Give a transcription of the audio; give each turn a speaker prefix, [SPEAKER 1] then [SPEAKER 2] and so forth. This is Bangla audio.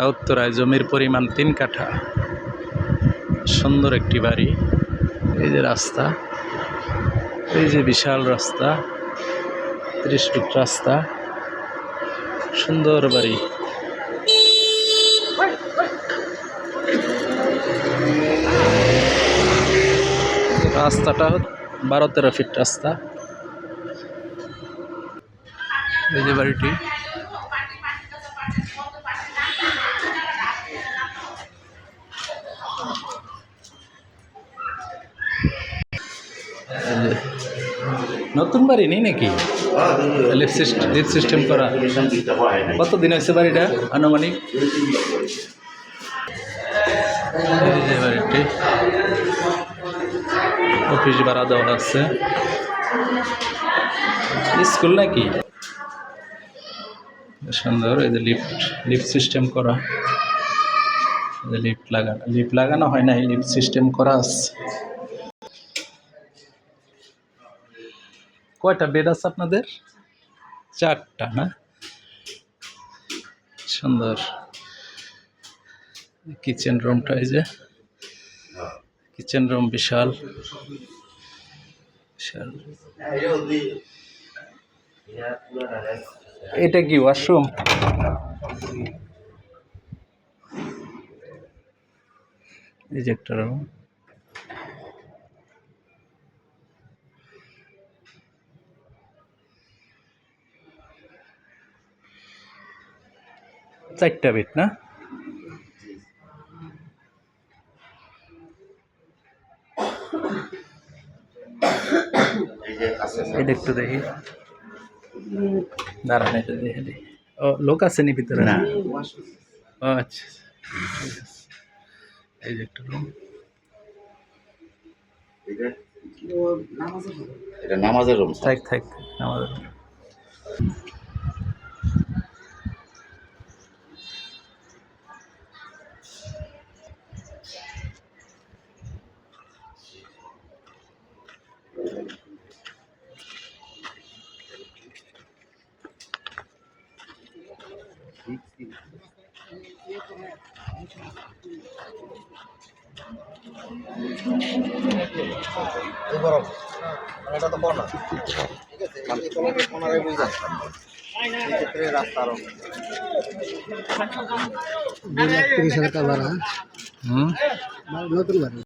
[SPEAKER 1] উত্তরায় জমির পরিমাণ 3 কাঠা। সুন্দর একটি বাড়ি। এই যে রাস্তা, এই যে বিশাল রাস্তা, 30 ফিট রাস্তা, সুন্দর বাড়ি। রাস্তাটা 12-13 ফিট রাস্তা। এই যে বাড়িটি, নতুন বাড়ি নেই নাকি? লিফট সিস্টেম করা। কতদিন হয়েছে বাড়িটা আনুমানিক? এই যে বাড়িটি, অফিস ভাড়া দেওয়া আছে। স্কুল নাকি? সুন্দর। এই যে লিফট সিস্টেম করা। লিফট লাগানো হয় নাই, লিফট সিস্টেম করা আছে। কয়টা বেড আছে আপনাদের? 4টা না? সুন্দর। কিচেন রুমটা, এই যে কিচেন রুম বিশাল বিশাল। এটা কি ওয়াশরুম? এই যে একটা রুম। চারটা বেড না? এটা একটু দেখি, দাঁড়ান, এটা দেখে দেখি। ও, লোক আছে নি ভিতরে? না। ও আচ্ছা, এই যে একটা রুম।
[SPEAKER 2] এটা নামাজের রুম।
[SPEAKER 1] থাক নামাজের রুম।
[SPEAKER 3] এটা তো বনা, ঠিক আছে, কোনারে বুঝা সেক্ষেত্রে রাস্তা আরো 30,000 টাকা ভাড়া। নতুন বাড়ি।